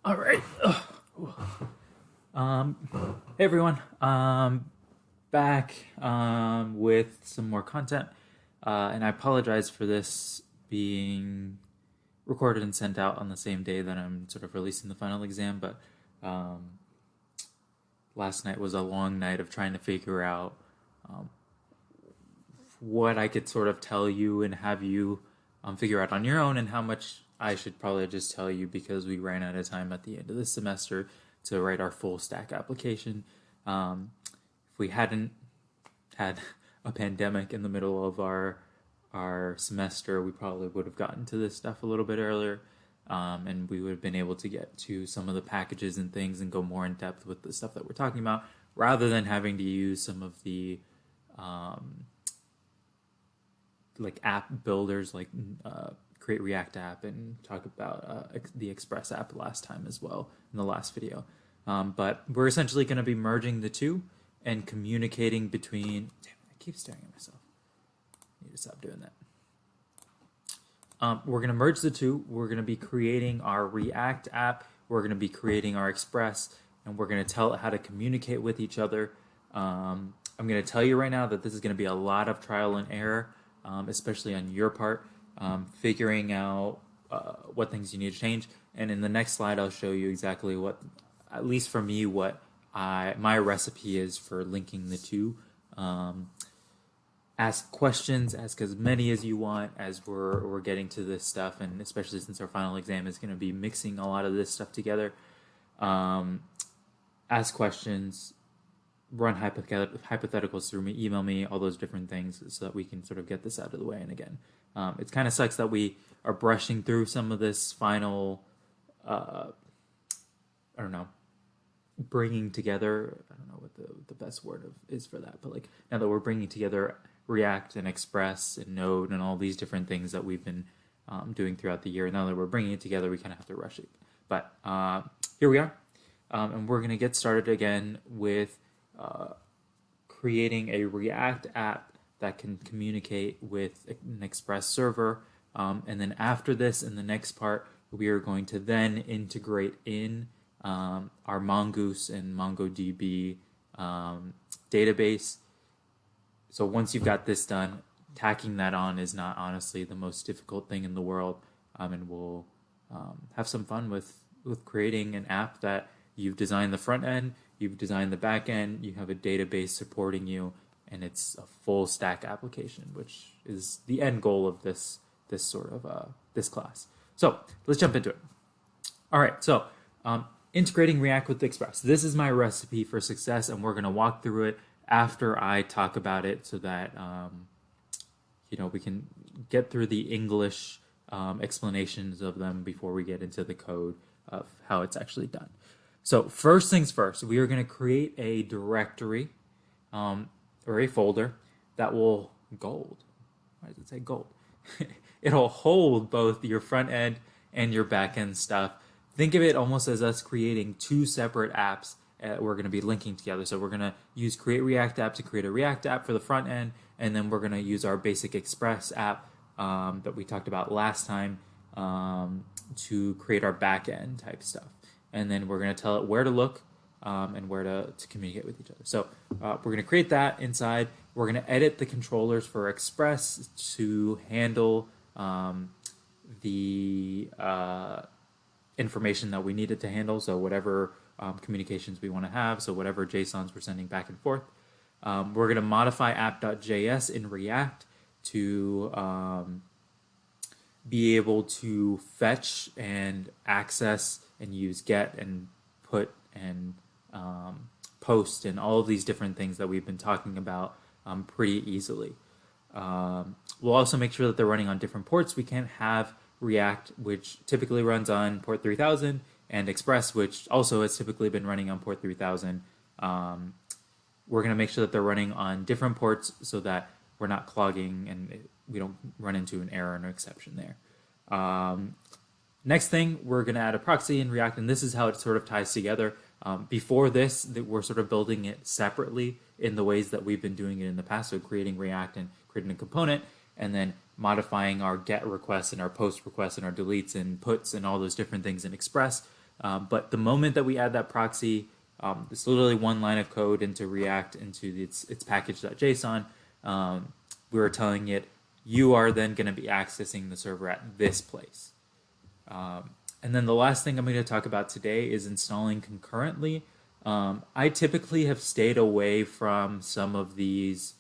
All right. Hey everyone. Back with some more content, and I apologize for this being recorded and sent out on the same day that I'm sort of releasing the final exam. But um, last night was a long night of trying to figure out what I could sort of tell you and have you figure out on your own, and how much I should probably just tell you because we ran out of time at the end of this semester to write our full stack application. If we hadn't had a pandemic in the middle of our semester, we probably would have gotten to this stuff a little bit earlier, and we would have been able to get to some of the packages and things and go more in depth with the stuff that we're talking about, rather than having to use some of the like app builders, like Create React app, and talk about the Express app last time as well in the last video. But we're essentially going to be merging the two and communicating between. Damn it, I keep staring at myself. I need to stop doing that. We're going to merge the two. We're going to be creating our React app. We're going to be creating our Express, and we're going to tell it how to communicate with each other. I'm going to tell you right now that this is going to be a lot of trial and error, especially on your part, figuring out what things you need to change. And in the next slide, I'll show you exactly what, at least for me, what my recipe is for linking the two. Ask questions, ask as many as you want as we're getting to this stuff, and especially since our final exam is going to be mixing a lot of this stuff together. Ask questions, run hypotheticals through me, email me, all those different things, so that we can sort of get this out of the way. And again, it kind of sucks that we are brushing through some of this final, I don't know, bringing together. I don't know what the best word is for that, but like now that we're bringing together React and Express and Node and all these different things that we've been doing throughout the year, now that we're bringing it together, we kind of have to rush it. But here we are, and we're going to get started again with creating a React app that can communicate with an Express server. And then after this, in the next part, we are going to then integrate in our Mongoose and MongoDB database. So once you've got this done, tacking that on is not honestly the most difficult thing in the world. And we'll have some fun with creating an app that you've designed the front end, you've designed the back end, you have a database supporting you, and it's a full stack application, which is the end goal of this sort of this class. So let's jump into it. All right, so integrating React with Express. This is my recipe for success, and we're going to walk through it after I talk about it, so that we can get through the English explanations of them before we get into the code of how it's actually done. So first things first, we are going to create a directory or a folder that will gold. Why does it say gold? It'll hold both your front end and your back end stuff. Think of it almost as us creating two separate apps we're going to be linking together. So we're going to use Create React app to create a React app for the front end, and then we're going to use our basic Express app that we talked about last time to create our back end type stuff. And then we're going to tell it where to look and where to communicate with each other. So we're going to create that inside. We're going to edit the controllers for Express to handle the information that we needed to handle. So whatever communications we want to have, so whatever JSONs we're sending back and forth. We're going to modify app.js in React to be able to fetch and access and use get and put and post and all of these different things that we've been talking about pretty easily. We'll also make sure that they're running on different ports. We can't have React, which typically runs on port 3000, and Express, which also has typically been running on port 3000. We're going to make sure that they're running on different ports so that we're not clogging and we don't run into an error and an exception there. Next thing, we're going to add a proxy in React, and this is how it sort of ties together. Before this, we're sort of building it separately in the ways that we've been doing it in the past, so creating React and creating a component, and then modifying our get requests and our post requests and our deletes and puts and all those different things in Express. But the moment that we add that proxy, it's literally one line of code into React into its package.json. We're telling it you are then going to be accessing the server at this place. And then the last thing I'm going to talk about today is installing concurrently. I typically have stayed away from some of these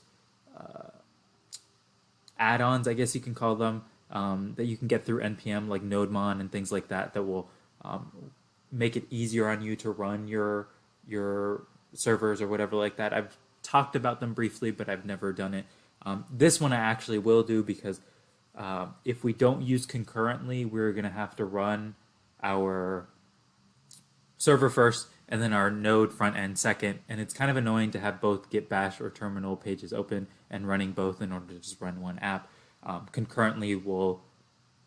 add-ons, I guess you can call them, that you can get through NPM, like NodeMon and things like that, that will make it easier on you to run your servers or whatever like that. I've talked about them briefly, but I've never done it. This one I actually will do because if we don't use concurrently, we're going to have to run our server first and then our node front end second, and it's kind of annoying to have both git bash or terminal pages open and running both in order to just run one app. Concurrently will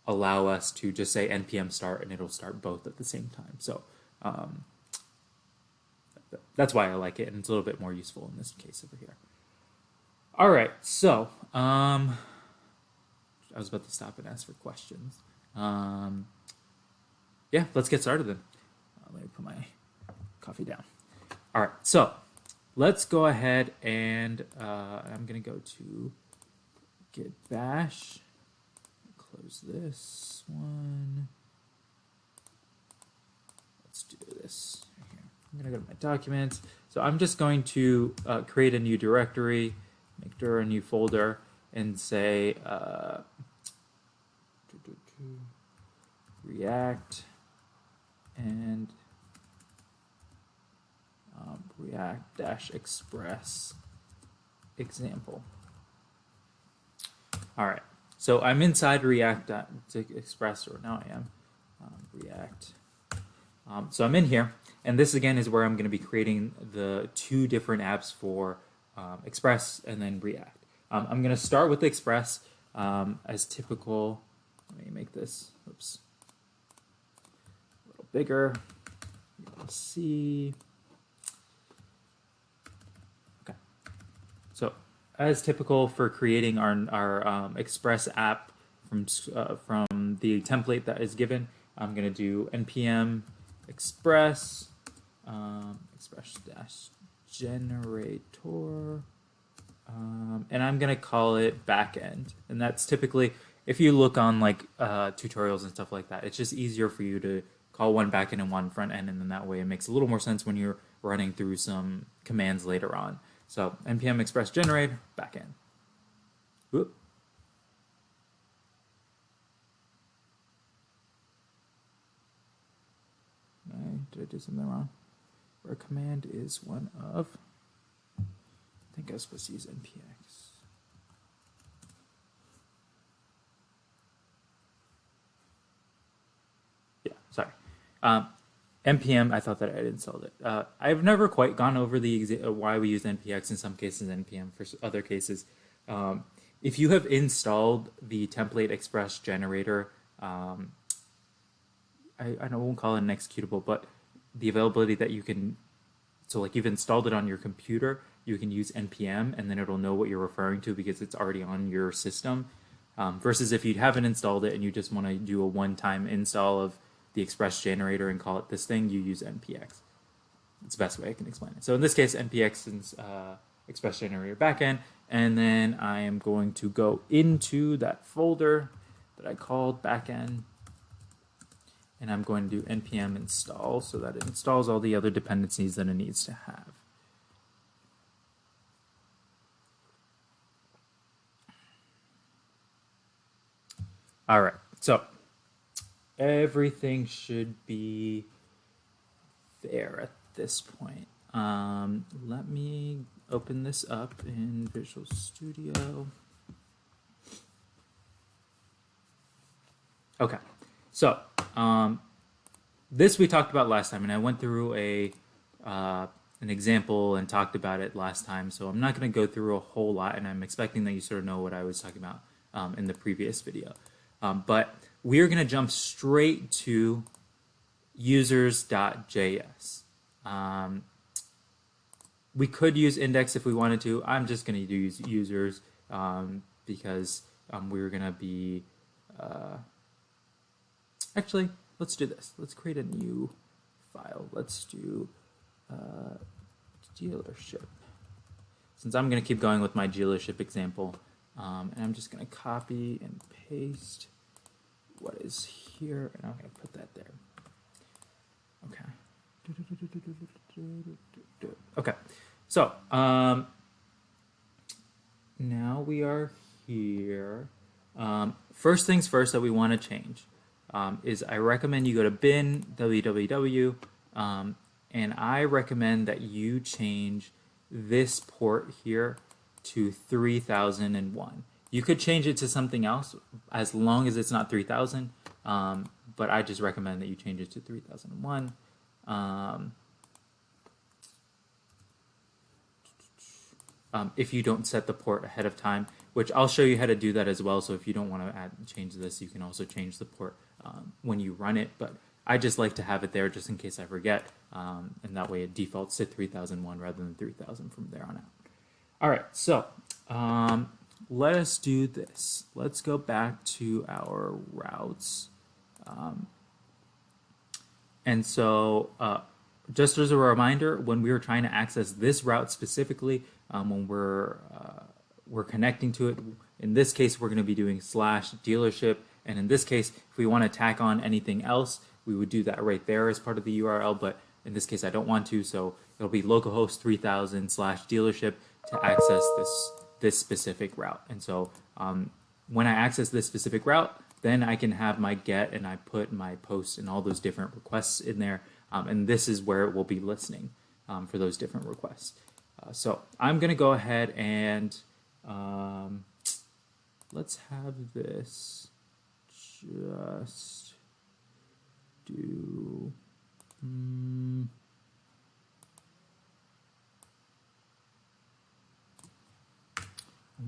allow us to just say npm start and it'll start both at the same time. So that's why I like it, and it's a little bit more useful in this case over here. All right, so I was about to stop and ask for questions. Yeah, let's get started then. Let me put my coffee down. All right, so let's go ahead and I'm going to go to git bash. Close this one. Let's do this here. I'm going to go to my documents. So I'm just going to create a new directory, make dir a new folder, and say React and React-Express example. All right, so I'm inside React.Express, or now I am React. So I'm in here, and this again is where I'm going to be creating the two different apps for Express and then React. I'm going to start with Express as typical. Let me make this, oops, a little bigger. You'll see. Okay. So as typical for creating our Express app from the template that is given, I'm going to do npm express express-generator, and I'm going to call it backend. And that's typically, if you look on like tutorials and stuff like that, it's just easier for you to call one backend and one front end, and then that way it makes a little more sense when you're running through some commands later on. So npm express generate backend. Whoop. Did I do something wrong? Where command is one of. I think I was supposed to use npx. Yeah, sorry. npm, I thought that I had installed it. I've never quite gone over the why we use npx in some cases, npm for other cases. If you have installed the template express generator, I won't call it an executable, but the availability that you can, so like you've installed it on your computer, you can use npm and then it'll know what you're referring to because it's already on your system. Versus if you haven't installed it and you just want to do a one-time install of the Express generator and call it this thing, you use npx. It's the best way I can explain it. So in this case, npx is Express generator backend, and then I am going to go into that folder that I called backend, and I'm going to do npm install so that it installs all the other dependencies that it needs to have. All right, so everything should be there at this point. Let me open this up in Visual Studio. Okay, so this we talked about last time, and I went through an example and talked about it last time, so I'm not going to go through a whole lot, and I'm expecting that you sort of know what I was talking about in the previous video. But we're going to jump straight to users.js. We could use index if we wanted to. I'm just going to use users because we're going to be... Actually, let's do this. Let's create a new file. Let's do dealership. Since I'm going to keep going with my dealership example, and I'm just going to copy and paste what is here, and I'm going to put that there. Okay. Okay. So now we are here. First things first that we want to change is I recommend you go to bin www, and I recommend that you change this port here to 3001. You could change it to something else as long as it's not 3000, but I just recommend that you change it to 3001. If you don't set the port ahead of time, which I'll show you how to do that as well. So if you don't want to change this, you can also change the port when you run it. But I just like to have it there just in case I forget, and that way it defaults to 3001 rather than 3000 from there on out. All right, so let us do this. Let's go back to our routes. And so just as a reminder, when we were trying to access this route specifically, when we're connecting to it, in this case, we're going to be doing /dealership. And in this case, if we want to tack on anything else, we would do that right there as part of the URL. But in this case, I don't want to. So it'll be localhost 3000 /dealership to access this specific route. And so when I access this specific route, then I can have my get and I put my post and all those different requests in there. And this is where it will be listening for those different requests. So I'm going to go ahead and let's have this just do... I'm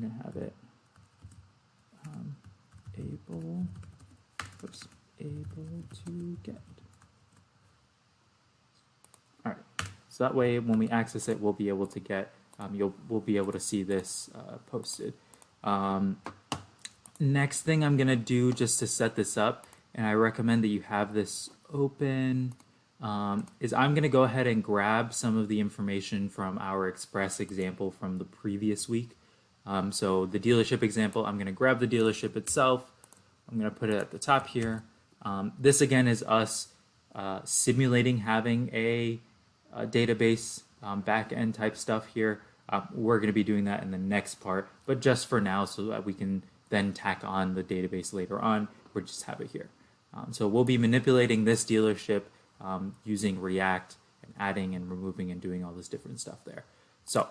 going to have it able to get. All right, so that way when we access it, we'll be able to get, we'll be able to see this posted. Next thing I'm going to do just to set this up, and I recommend that you have this open, is I'm going to go ahead and grab some of the information from our Express example from the previous week. So the dealership example, I'm going to grab the dealership itself. I'm going to put it at the top here. This again is us simulating having a database backend type stuff here. We're going to be doing that in the next part, but just for now so that we can then tack on the database later on, we'll just have it here. So we'll be manipulating this dealership using React and adding and removing and doing all this different stuff there. So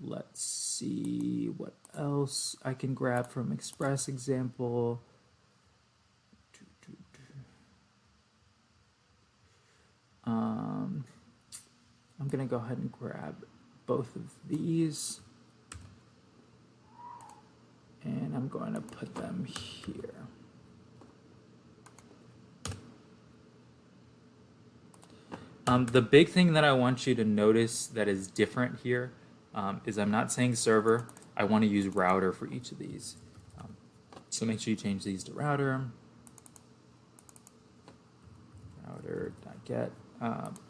let's see what else I can grab from Express example. I'm going to go ahead and grab both of these, and I'm going to put them here. The big thing that I want you to notice that is different here is I'm not saying server. I want to use router for each of these. So make sure you change these to router. Router.get.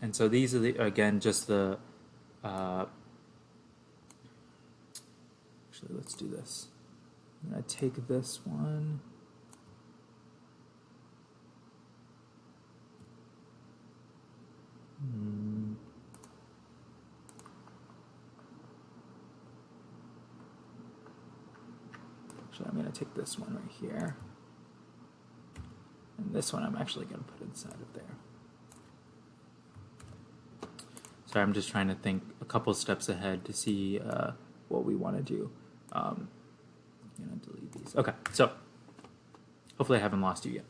And so these are, again, just the... actually, let's do this. I'm going to take this one. Actually, I'm going to take this one right here. And this one I'm actually going to put inside of there. Sorry, I'm just trying to think a couple steps ahead to see what we want to do. I'm going to delete these. Okay, so hopefully I haven't lost you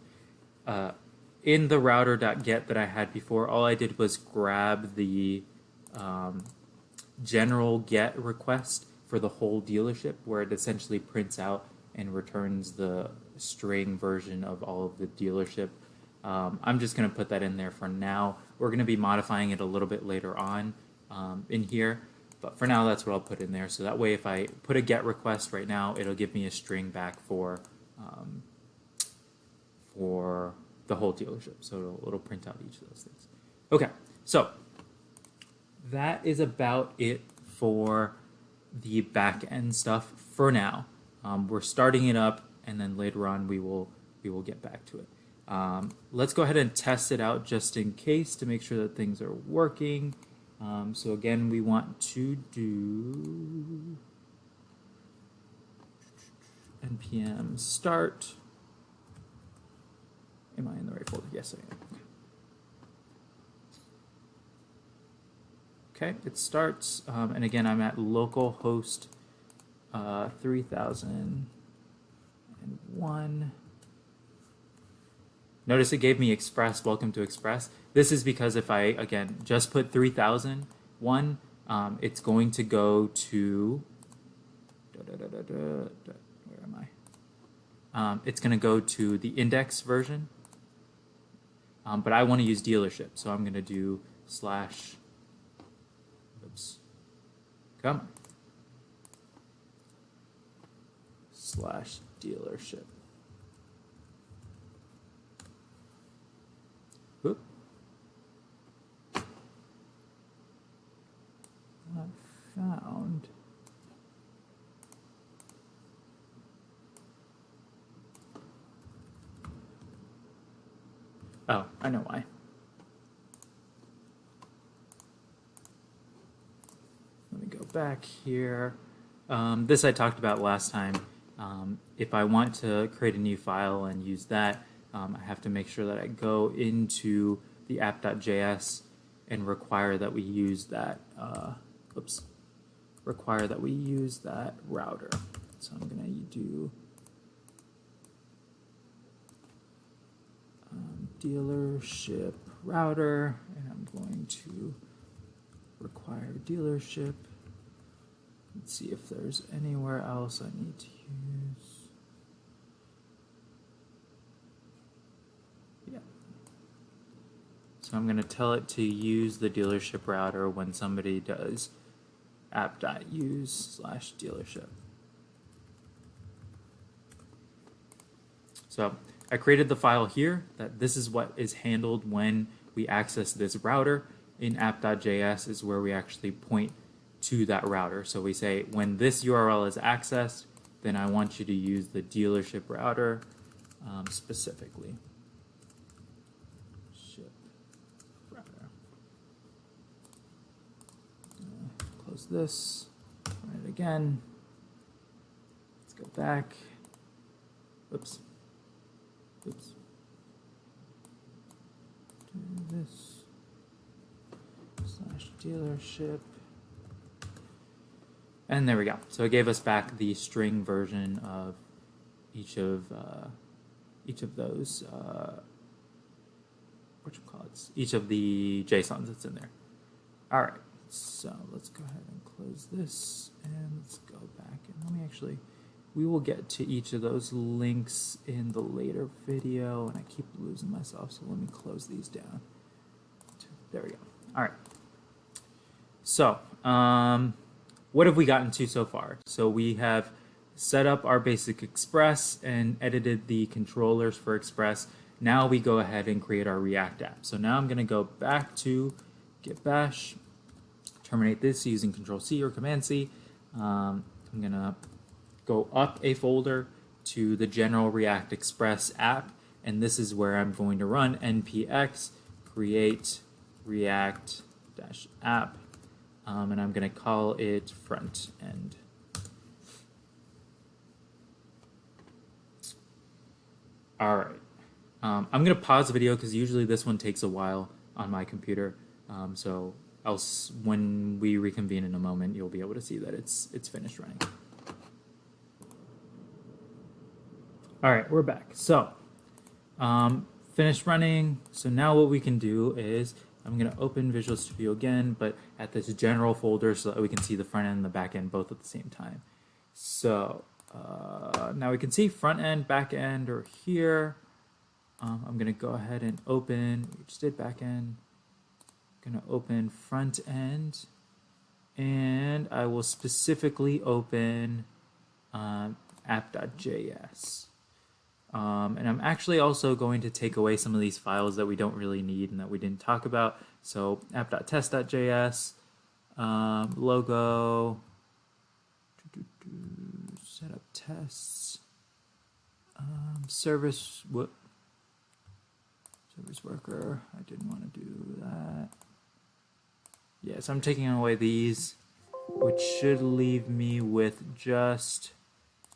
yet. In the router.get that I had before, all I did was grab the general get request for the whole dealership, where it essentially prints out and returns the string version of all of the dealership. I'm just going to put that in there for now. We're going to be modifying it a little bit later on in here, but for now that's what I'll put in there. So that way if I put a get request right now, it'll give me a string back for the whole dealership. So it'll print out each of those things. Okay, so that is about it for the back end stuff for now. We're starting it up, and then later on we will get back to it. Let's go ahead and test it out just in case to make sure that things are working. So again, we want to do npm start. Am I in the right folder? Yes, I am. Okay, it starts, and again, I'm at localhost 3001. Notice it gave me Express, welcome to Express. This is because if I, again, just put 3001, it's going to go to, where am I? It's going to go to the index version, but I want to use dealership, so I'm going to do slash, oops, come on, slash dealership. Oop. Not found. Oh, I know why. Let me go back here. This I talked about last time. If I want to create a new file and use that, I have to make sure that I go into the app.js and require that we use that, require that we use that router. So I'm going to do dealership router, and I'm going to require dealership. Let's see if there's anywhere else I need to use. Yeah. So I'm going to tell it to use the dealership router when somebody does app.use/dealership. So I created the file here that this is what is handled when we access this router. In app.js is where we actually point to that router. So we say when this URL is accessed, then I want you to use the dealership router specifically. Ship router. Close this. Run it again. Let's go back. Oops. Oops. Do this. Slash dealership. And there we go. So it gave us back the string version of each of those each of the JSONs that's in there. All right. So let's go ahead and close this, and let's go back and let me actually. We will get to each of those links in the later video, and I keep losing myself, so let me close these down. There we go. All right. So, what have we gotten to so far? So we have set up our basic Express and edited the controllers for Express. Now we go ahead and create our React app. So now I'm going to go back to git bash, terminate this using Control-C or Command-C. I'm going to go up a folder to the general React Express app, and this is where I'm going to run npx create react-app, and I'm going to call it front end. All right. I'm going to pause the video because usually this one takes a while on my computer, so else when we reconvene in a moment, you'll be able to see that it's finished running. All right, we're back. So, finished running. So now what we can do is, I'm going to open Visual Studio again, but at this general folder so that we can see the front end and the back end both at the same time. So, now we can see front end, back end are here. I'm going to go ahead and open, we just did back end. I'm going to open front end, and I will specifically open app.js. And I'm actually also going to take away some of these files that we don't really need and that we didn't talk about. So app.test.js, logo, setup tests, service worker. I didn't want to do that. Yes, I'm taking away these, which should leave me with just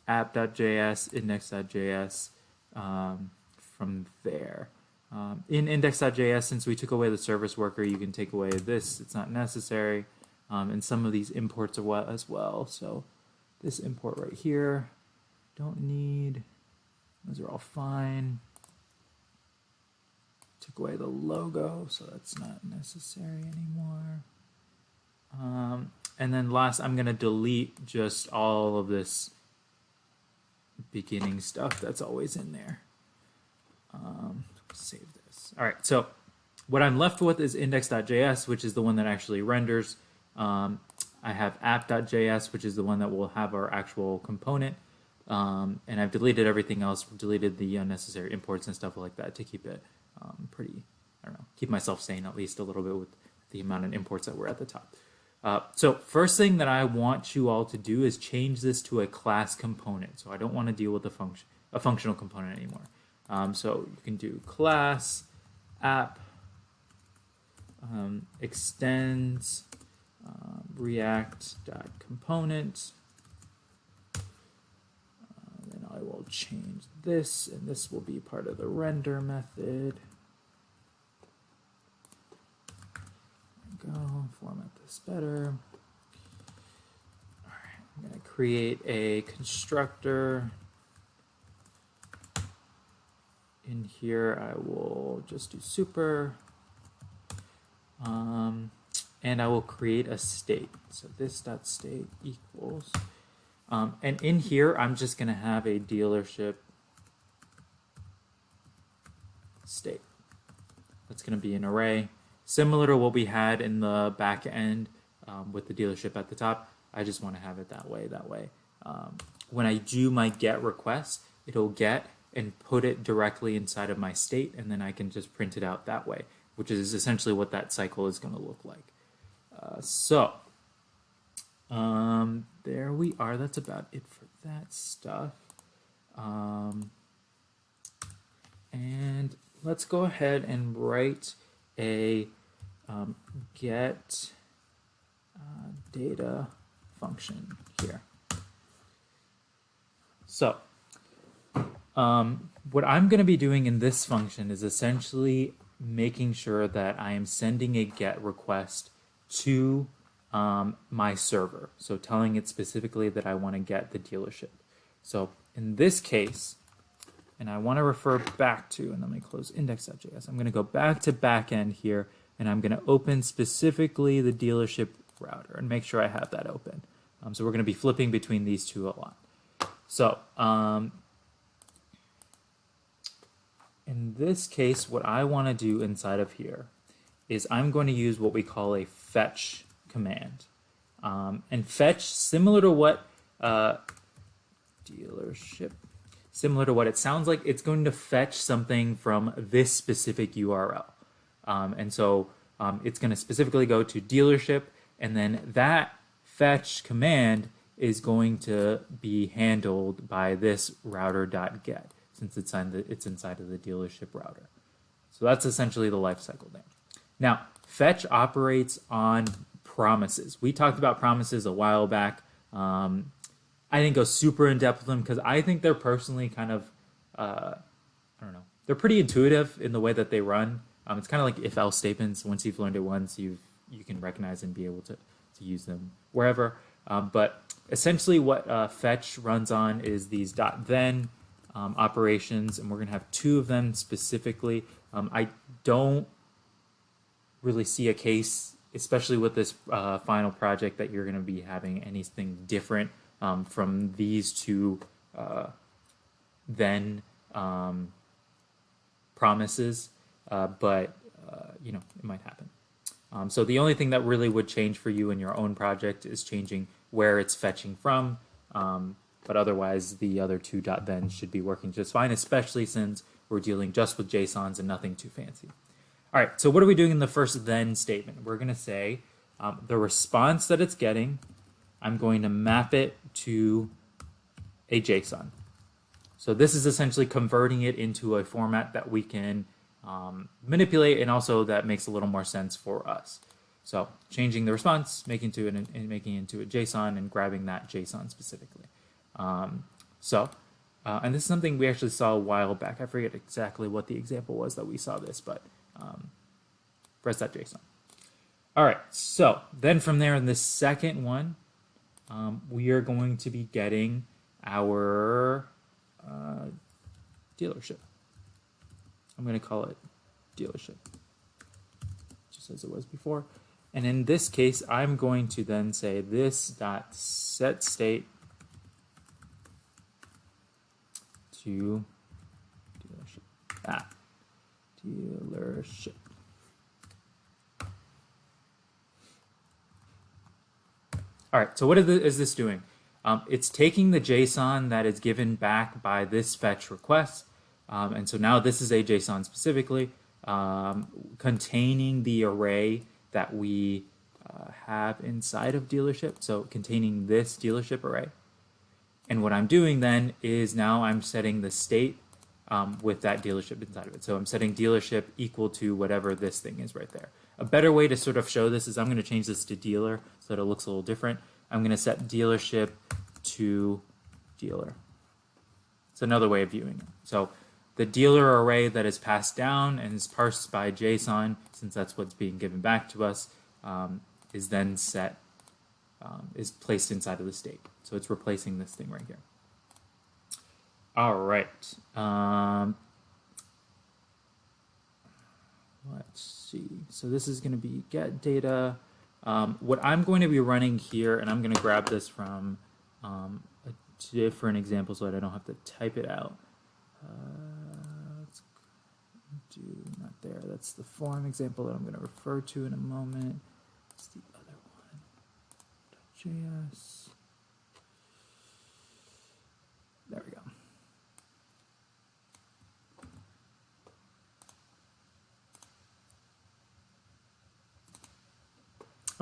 app.js, index.js from there. In index.js, since we took away the service worker, you can take away this. It's not necessary. And some of these imports are as well. So this import right here, don't need. Those are all fine. Took away the logo, so that's not necessary anymore. And then last, I'm going to delete just all of this beginning stuff that's always in there. Save this. All right, so what I'm left with is index.js, which is the one that actually renders. I have app.js, which is the one that will have our actual component. And I've deleted everything else, deleted the unnecessary imports and stuff like that to keep it pretty, I don't know, keep myself sane at least a little bit with the amount of imports that were at the top. So first thing that I want you all to do is change this to a class component. So I don't want to deal with a functional component anymore. So you can do class app extends react.component. Then I will change this, and this will be part of the render method. Go format this better. All right, I'm going to create a constructor. In here, I will just do super, and I will create a state. So this dot state equals, and in here, I'm just going to have a dealership state. That's going to be an array. Similar to what we had in the back end with the dealership at the top, I just want to have it that way. When I do my get request, it'll get and put it directly inside of my state, and then I can just print it out that way, which is essentially what that cycle is going to look like. There we are. That's about it for that stuff. And let's go ahead and write a get data function here. So what I'm going to be doing in this function is essentially making sure that I am sending a get request to my server. So telling it specifically that I want to get the dealership. So in this case, and I want to refer back to, and let me close index.js. I'm going to go back to backend here, and I'm going to open specifically the dealership router and make sure I have that open. So we're going to be flipping between these two a lot. So in this case, what I want to do inside of here is I'm going to use what we call a fetch command. And fetch, similar to what dealership, similar to what it sounds like, it's going to fetch something from this specific URL. And so it's going to specifically go to dealership, and then that fetch command is going to be handled by this router.get, since it's inside of the dealership router. So that's essentially the life cycle there. Now, fetch operates on promises. We talked about promises a while back. I didn't go super in depth with them because I think they're personally kind of, I don't know, they're pretty intuitive in the way that they run. It's kind of like if-else statements. Once you've learned it once, you can recognize and be able to use them wherever. But essentially what fetch runs on is these .then operations, and we're going to have two of them specifically. I don't really see a case, especially with this final project, that you're going to be having anything different from these two then promises, but it might happen. So the only thing that really would change for you in your own project is changing where it's fetching from. but otherwise the other two .then should be working just fine, especially since we're dealing just with JSONs and nothing too fancy. All right, so what are we doing in the first then statement? We're going to say the response that it's getting, I'm going to map it to a JSON. So this is essentially converting it into a format that we can manipulate, and also that makes a little more sense for us. So changing the response, making it into a JSON, and grabbing that JSON specifically. And this is something we actually saw a while back. I forget exactly what the example was that we saw this, but press that JSON. All right, so then from there in the second one, we are going to be getting our dealership. I'm going to call it dealership, just as it was before. And in this case, I'm going to then say this dot set state to dealership. Dealership. All right, so what is this doing? It's taking the JSON that is given back by this fetch request. And so now this is a JSON specifically containing the array that we have inside of dealership. So containing this dealership array. And what I'm doing then is now I'm setting the state with that dealership inside of it. So I'm setting dealership equal to whatever this thing is right there. A better way to sort of show this is I'm going to change this to dealer so that it looks a little different. I'm going to set dealership to dealer. It's another way of viewing it. So the dealer array that is passed down and is parsed by JSON, since that's what's being given back to us, is then set, is placed inside of the state. So it's replacing this thing right here. All right. Let's see. So this is going to be get data. What I'm going to be running here, and I'm going to grab this from a different example so that I don't have to type it out. Let's do not there. That's the form example that I'm going to refer to in a moment. It's the other one. .js. There we go.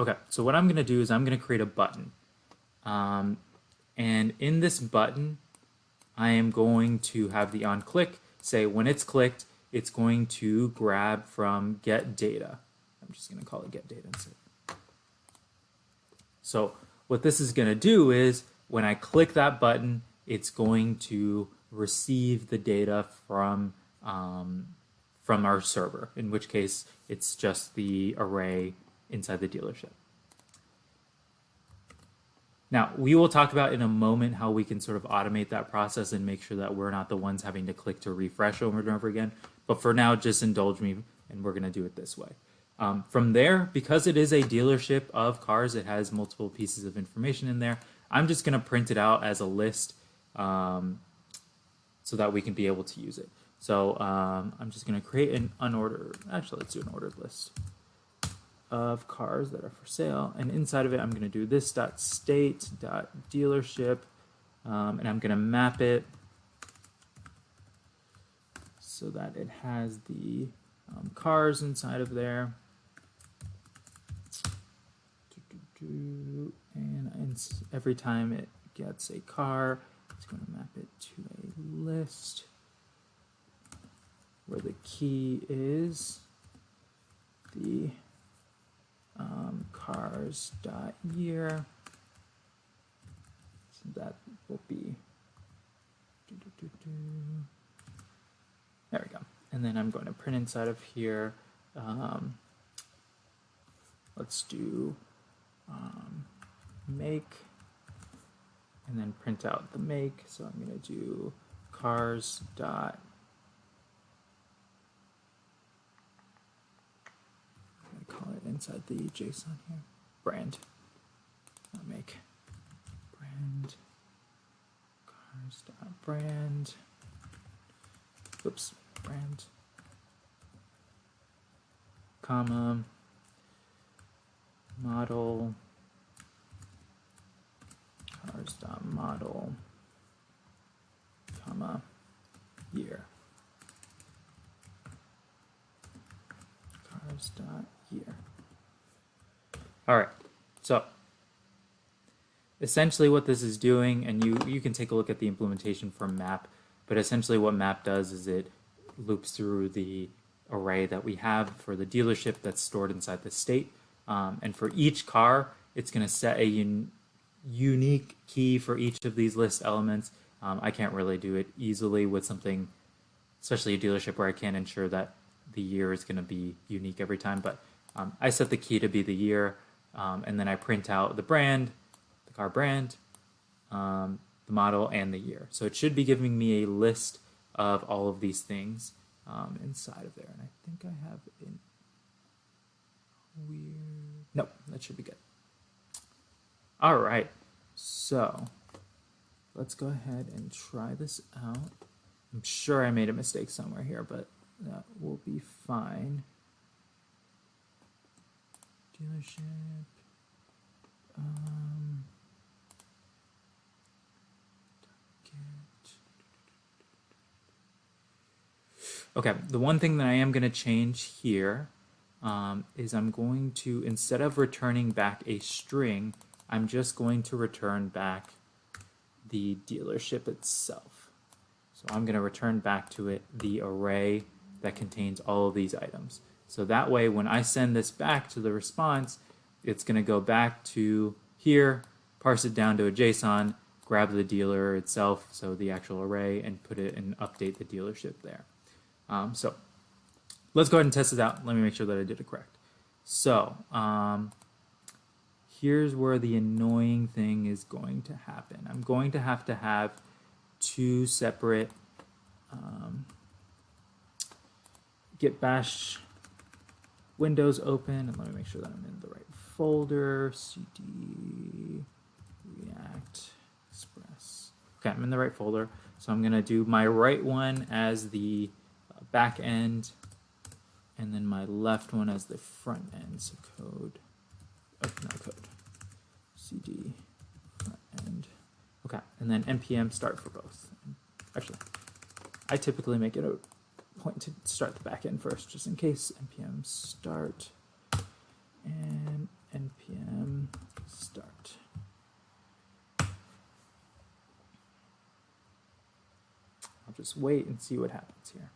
Okay, so what I'm going to do is I'm going to create a button. And in this button, I am going to have the onClick say when it's clicked, it's going to grab from get data. I'm just going to call it get data instead. So what this is going to do is when I click that button, it's going to receive the data from our server, in which case it's just the array inside the dealership. Now, we will talk about in a moment how we can sort of automate that process and make sure that we're not the ones having to click to refresh over and over again. But for now, just indulge me, and we're going to do it this way. From there, because it is a dealership of cars, it has multiple pieces of information in there. I'm just going to print it out as a list so that we can be able to use it. So I'm just going to create an unordered, actually, let's do an ordered list of cars that are for sale, and inside of it I'm going to do this .state.dealership, and I'm going to map it so that it has the cars inside of there, and every time it gets a car, it's going to map it to a list where the key is the cars.year. So that will be there we go. And then I'm going to print inside of here. Let's do make, and then print out the make. So I'm going to do cars dot call it inside the JSON here. Brand. Not make. Brand. Cars.brand. Oops. Brand. Comma. Model. Cars.model. comma, year. Cars dot year. All right, so essentially what this is doing, and you can take a look at the implementation from map, but essentially what map does is it loops through the array that we have for the dealership that's stored inside the state. And for each car, it's going to set a unique key for each of these list elements. I can't really do it easily with something, especially a dealership where I can't ensure that the year is going to be unique every time, but I set the key to be the year, and then I print out the brand, the car brand, the model, and the year. So it should be giving me a list of all of these things inside of there. And I think I have in weird... Nope, that should be good. All right, so let's go ahead and try this out. I'm sure I made a mistake somewhere here, but that will be fine. Dealership. Okay, the one thing that I am going to change here is I'm going to, instead of returning back a string, I'm just going to return back the dealership itself. So I'm going to return back to it the array that contains all of these items. So that way, when I send this back to the response, it's going to go back to here, parse it down to a JSON, grab the dealer itself, so the actual array, and put it and update the dealership there. So let's go ahead and test it out. Let me make sure that I did it correct. So here's where the annoying thing is going to happen. I'm going to have two separate git bash windows open, and let me make sure that I'm in the right folder. cd react express. Okay, I'm in the right folder. So I'm going to do my right one as the back end, and then my left one as the front end. So code, not code, cd front end. Okay, and then npm start for both. Actually, I typically make it a point to start the back end first, just in case. Npm start and npm start. I'll just wait and see what happens here.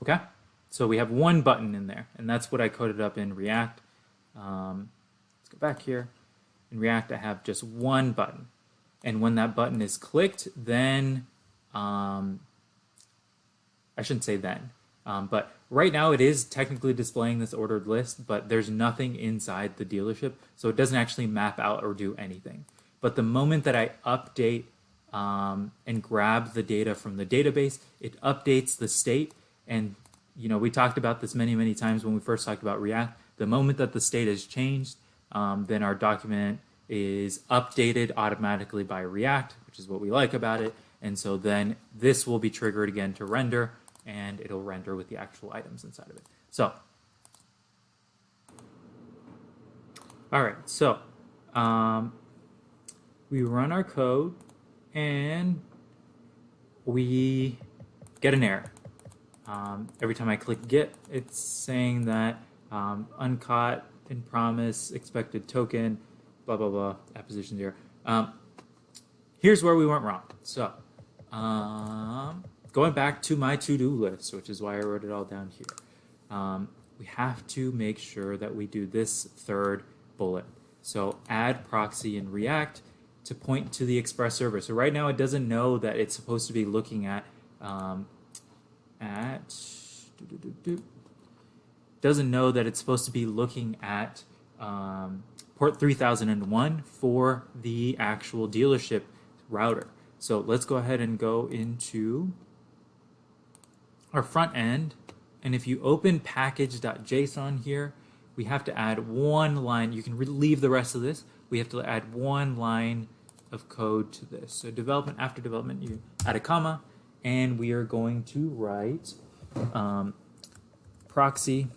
Okay, so we have one button in there, and that's what I coded up in React. Let's go back here. In React, I have just one button. And when that button is clicked, then, I shouldn't say then, but right now it is technically displaying this ordered list, but there's nothing inside the dealership, so it doesn't actually map out or do anything. But the moment that I update and grab the data from the database, it updates the state. And we talked about this many times when we first talked about React. The moment that the state has changed, then our document is updated automatically by React, which is what we like about it. And so then this will be triggered again to render, and it'll render with the actual items inside of it. So, all right, so we run our code, and we get an error. Every time I click Git, it's saying that uncaught in promise, expected token, blah, blah, blah, apposition 0. Here's where we went wrong. So going back to my to-do list, which is why I wrote it all down here, we have to make sure that we do this third bullet. So add proxy in React to point to the Express server. So right now it doesn't know that it's supposed to be looking at doesn't know that it's supposed to be looking at port 3001 for the actual dealership router. So let's go ahead and go into our front end, and if you open package.json here, we have to add one line. You can leave the rest of this. We have to add one line of code to this. So development, after development, you add a comma, and we are going to write proxy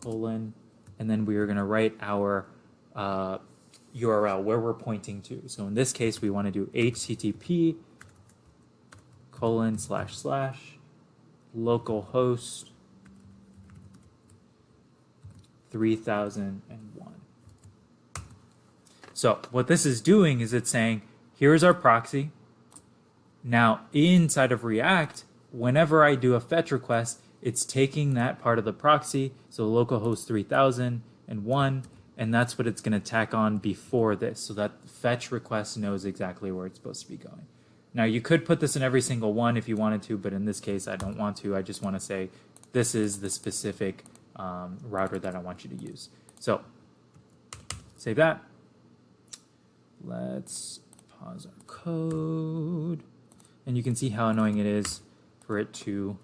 colon, and then we are going to write our URL where we're pointing to. So in this case, we want to do HTTP colon / localhost 3001. So what this is doing is it's saying, here's our proxy. Now inside of React, whenever I do a fetch request, it's taking that part of the proxy, so localhost 3001, and that's what it's going to tack on before this, so that fetch request knows exactly where it's supposed to be going. Now you could put this in every single one if you wanted to, but in this case I don't want to. I just want to say this is the specific router that I want you to use. So save that. Let's pause our code, and you can see how annoying it is for us to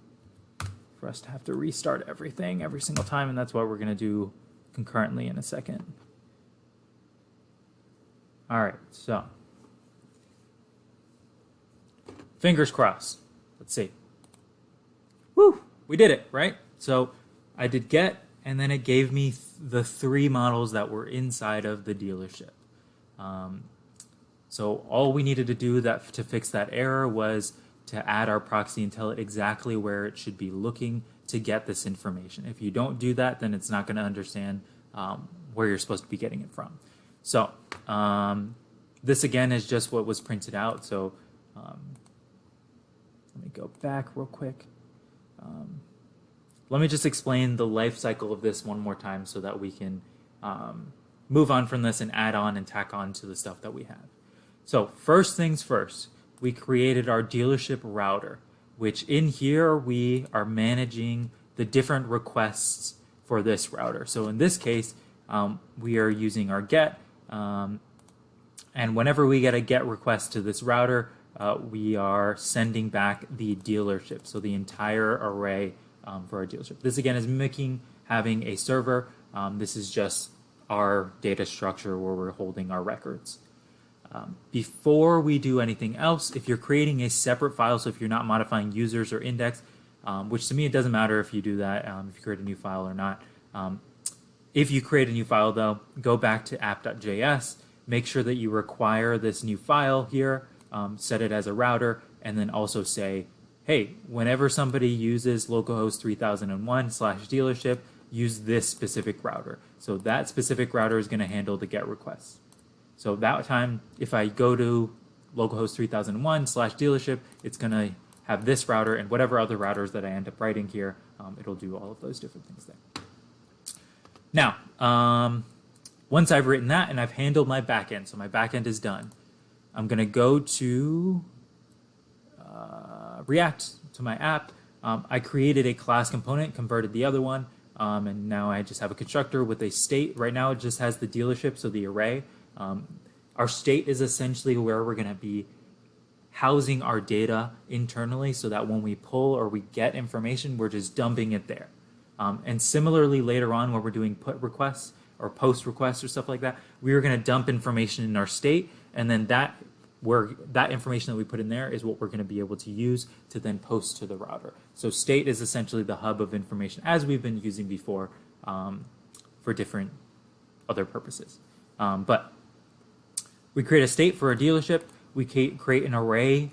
have to restart everything every single time, and that's what we're going to do concurrently in a second. All right, so fingers crossed. Let's see. Woo! We did it, right? So I did get, and then it gave me the 3 models that were inside of the dealership. So all we needed to do to fix that error was to add our proxy and tell it exactly where it should be looking to get this information. If you don't do that, then it's not going to understand where you're supposed to be getting it from. So this again is just what was printed out. So let me go back real quick. Let me just explain the life cycle of this one more time so that we can move on from this and add on and tack on to the stuff that we have. So first things first, we created our dealership router, which in here we are managing the different requests for this router. So in this case, we are using our get, and whenever we get a get request to this router, we are sending back the dealership, so the entire array for our dealership. This again is mimicking having a server. This is just our data structure where we're holding our records. Before we do anything else, if you're creating a separate file, so if you're not modifying users or index, which to me it doesn't matter if you do that, if you create a new file or not. If you create a new file though, go back to app.js, make sure that you require this new file here, set it as a router, and then also say, hey, whenever somebody uses localhost 3001/dealership, use this specific router. So that specific router is going to handle the GET requests. So that time, if I go to localhost 3001/dealership, it's going to have this router and whatever other routers that I end up writing here, it'll do all of those different things there. Now, once I've written that and I've handled my backend, so my backend is done, I'm going to go to React, to my app. I created a class component, converted the other one, and now I just have a constructor with a state. Right now it just has the dealership, so the array. Our state is essentially where we're going to be housing our data internally so that when we pull or we get information, we're just dumping it there. And similarly, later on when we're doing put requests or post requests or stuff like that, we are going to dump information in our state, and then that information that we put in there is what we're going to be able to use to then post to the router. So state is essentially the hub of information, as we've been using before for different other purposes. But we create a state for a dealership. We create an array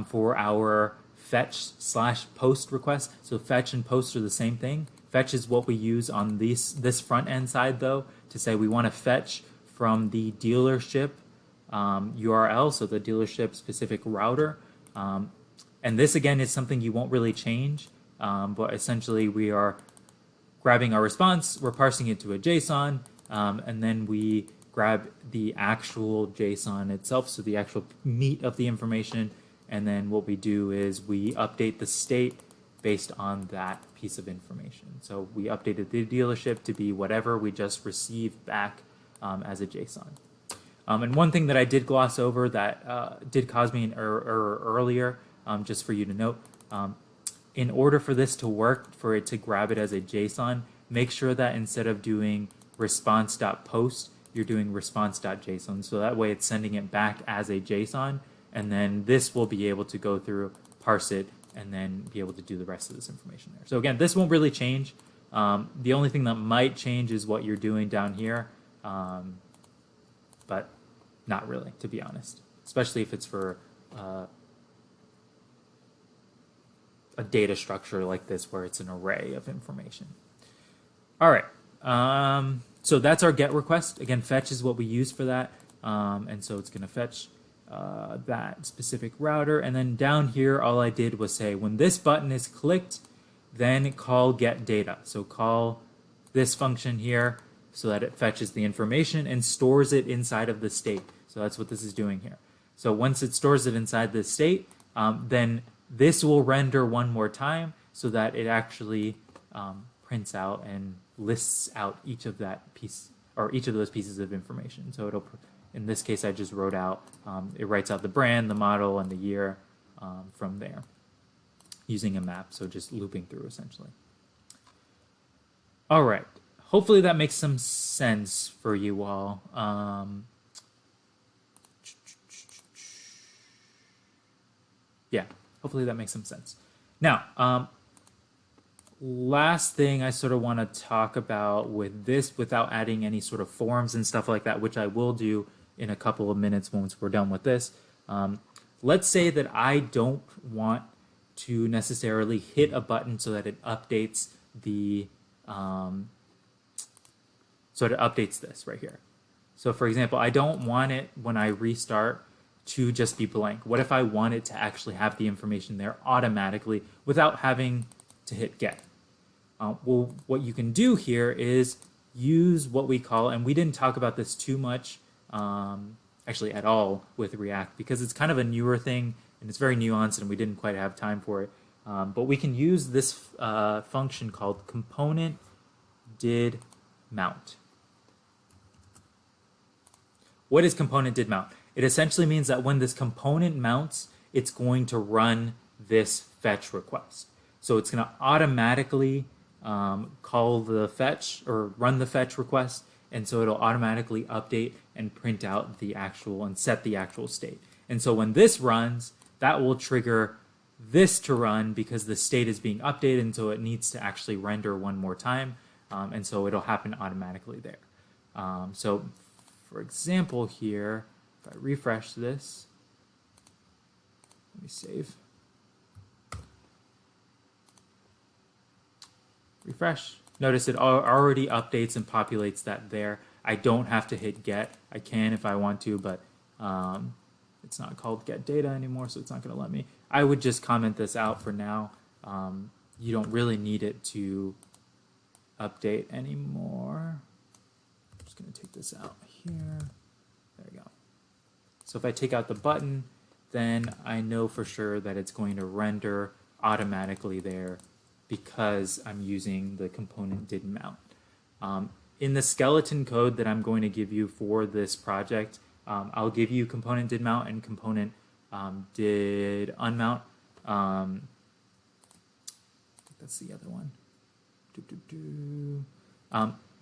for our fetch/post request. So fetch and post are the same thing. Fetch is what we use on this front end side, though, to say we want to fetch from the dealership URL, so the dealership specific router. And this again is something you won't really change, but essentially we are grabbing our response, we're parsing it to a JSON, and then we grab the actual JSON itself, so the actual meat of the information, and then what we do is we update the state based on that piece of information. So we updated the dealership to be whatever we just received back as a JSON. And one thing that I did gloss over that did cause me an error earlier, just for you to note, in order for this to work, for it to grab it as a JSON, make sure that instead of doing response.post, you're doing response.json. So that way it's sending it back as a JSON, and then this will be able to go through, parse it, and then be able to do the rest of this information there. So again, this won't really change. The only thing that might change is what you're doing down here, but not really, to be honest, especially if it's for a data structure like this where it's an array of information. All right. So that's our GET request. Again, fetch is what we use for that. And so it's going to fetch that specific router. And then down here, all I did was say, when this button is clicked, then call get data. So call this function here so that it fetches the information and stores it inside of the state. So that's what this is doing here. So once it stores it inside the state, then this will render one more time so that it actually prints out and lists out each of that piece or each of those pieces of information. So it'll, in this case, I just wrote out, it writes out the brand, the model, and the year from there using a map. So just looping through essentially. All right. Hopefully that makes some sense for you all. Yeah, hopefully that makes some sense. Now, last thing I sort of want to talk about with this without adding any sort of forms and stuff like that, which I will do in a couple of minutes once we're done with this. Let's say that I don't want to necessarily hit a button so that it updates the this right here. So for example, I don't want it when I restart to just be blank. What if I want it to actually have the information there automatically without having to hit get? Well, what you can do here is use what we call, and we didn't talk about this too much, actually at all with React, because it's kind of a newer thing and it's very nuanced and we didn't quite have time for it. But we can use this function called component did mount. What is component did mount? It essentially means that when this component mounts, it's going to run this fetch request. So it's going to automatically call the fetch or run the fetch request, and so it'll automatically update and print out the actual and set the actual state. And so when this runs, that will trigger this to run because the state is being updated, and so it needs to actually render one more time, and so it'll happen automatically there. So for example here, if I refresh this, let me save. Refresh. Notice it already updates and populates that there. I don't have to hit get. I can if I want to, but it's not called get data anymore, so it's not going to let me. I would just comment this out for now. You don't really need it to update anymore. I'm just going to take this out here. There we go. So if I take out the button, then I know for sure that it's going to render automatically there because I'm using the component did mount. In the skeleton code that I'm going to give you for this project, I'll give you component did mount and component did unmount. That's the other one.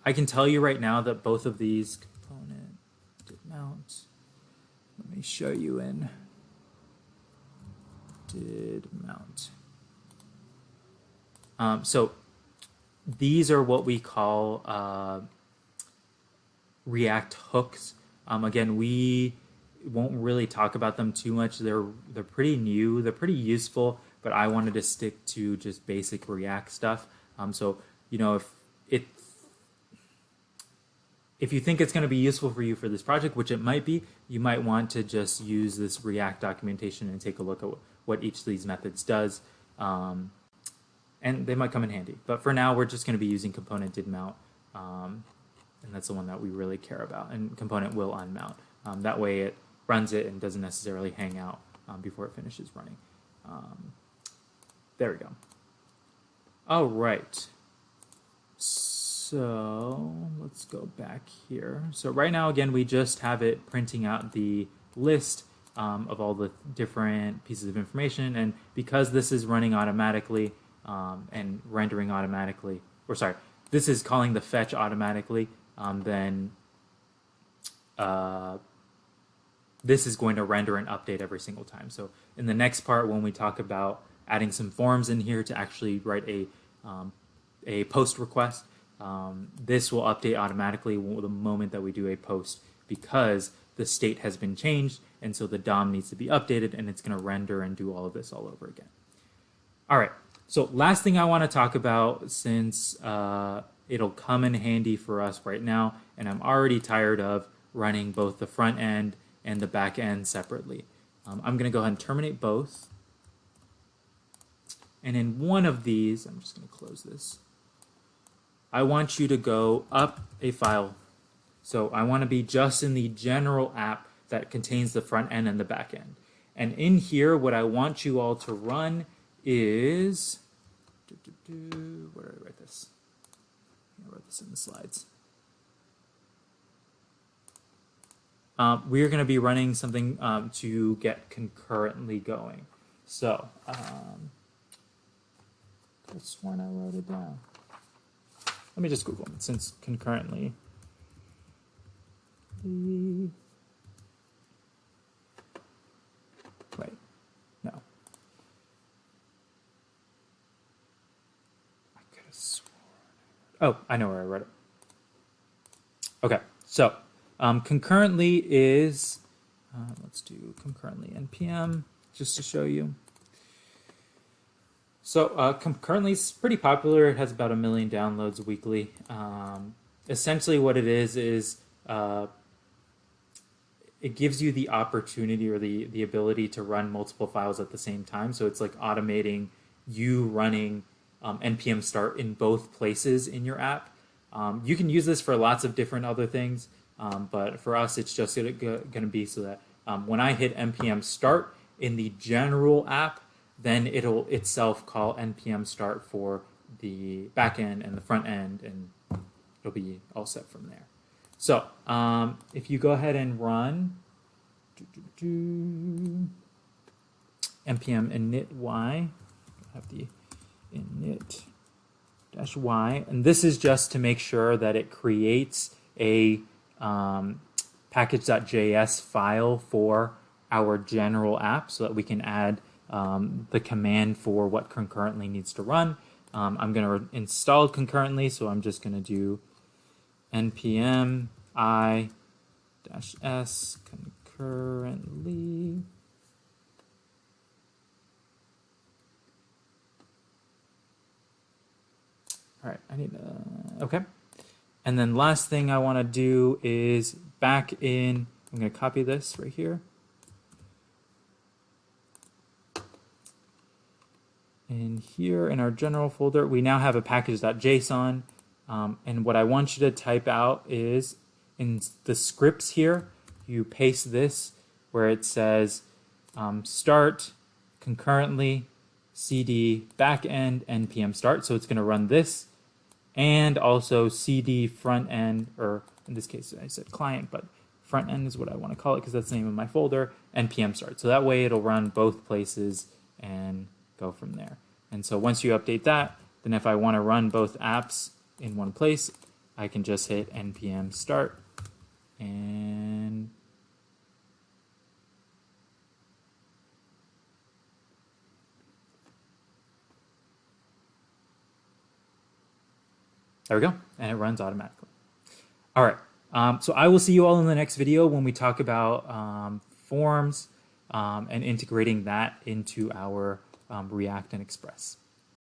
I can tell you right now that both of these component did mount. Let me show you in did mount. So these are what we call React hooks. Again, we won't really talk about them too much. They're pretty new. They're pretty useful, but I wanted to stick to just basic React stuff. So you know, if you think it's going to be useful for you for this project, which it might be, you might want to just use this React documentation and take a look at what each of these methods does. And they might come in handy. But for now, we're just going to be using component did mount. And that's the one that we really care about. And component will unmount. That way it runs it and doesn't necessarily hang out before it finishes running. There we go. All right. So let's go back here. So right now, again, we just have it printing out the list of all the different pieces of information. And because this is running automatically and rendering automatically, or sorry, this is calling the fetch automatically, then this is going to render and update every single time. So in the next part, when we talk about adding some forms in here to actually write a a post request. This will update automatically the moment that we do a post because the state has been changed, and so the DOM needs to be updated, and it's going to render and do all of this all over again. All right, so last thing I want to talk about, since it'll come in handy for us right now, and I'm already tired of running both the front end and the back end separately. I'm going to go ahead and terminate both. And in one of these, I'm just going to close this. I want you to go up a file. So I want to be just in the general app that contains the front end and the back end. And in here, what I want you all to run is, where did I write this? I wrote this in the slides. We're going to be running something to get concurrently going. So, I sworn I wrote it down. Let me just Google it, since concurrently. Wait, no. I could have sworn. Oh, I know where I wrote it. Okay, so concurrently is, let's do concurrently npm just to show you. So concurrently is pretty popular. It has about 1 million downloads weekly. Essentially what it is it gives you the opportunity or the ability to run multiple files at the same time. So it's like automating you running npm start in both places in your app. You can use this for lots of different other things, but for us it's just going to be so that when I hit npm start in the general app, then it'll itself call npm start for the back end and the front end, and it'll be all set from there. So if you go ahead and run npm init-y, I have the init-y, and this is just to make sure that it creates a package.js file for our general app so that we can add the command for what concurrently needs to run. I'm going to install concurrently, so I'm just going to do npm i-s concurrently. All right, I need okay. And then last thing I want to do is back in, I'm going to copy this right here. And here in our general folder, we now have a package.json. And what I want you to type out is in the scripts here, you paste this where it says start concurrently cd backend npm start. So it's going to run this, and also cd front end, or in this case I said client, but front end is what I want to call it because that's the name of my folder, npm start. So that way it'll run both places and go from there. And so once you update that, then if I want to run both apps in one place, I can just hit npm start, and there we go, and it runs automatically. All right, so I will see you all in the next video when we talk about forms and integrating that into our React and Express.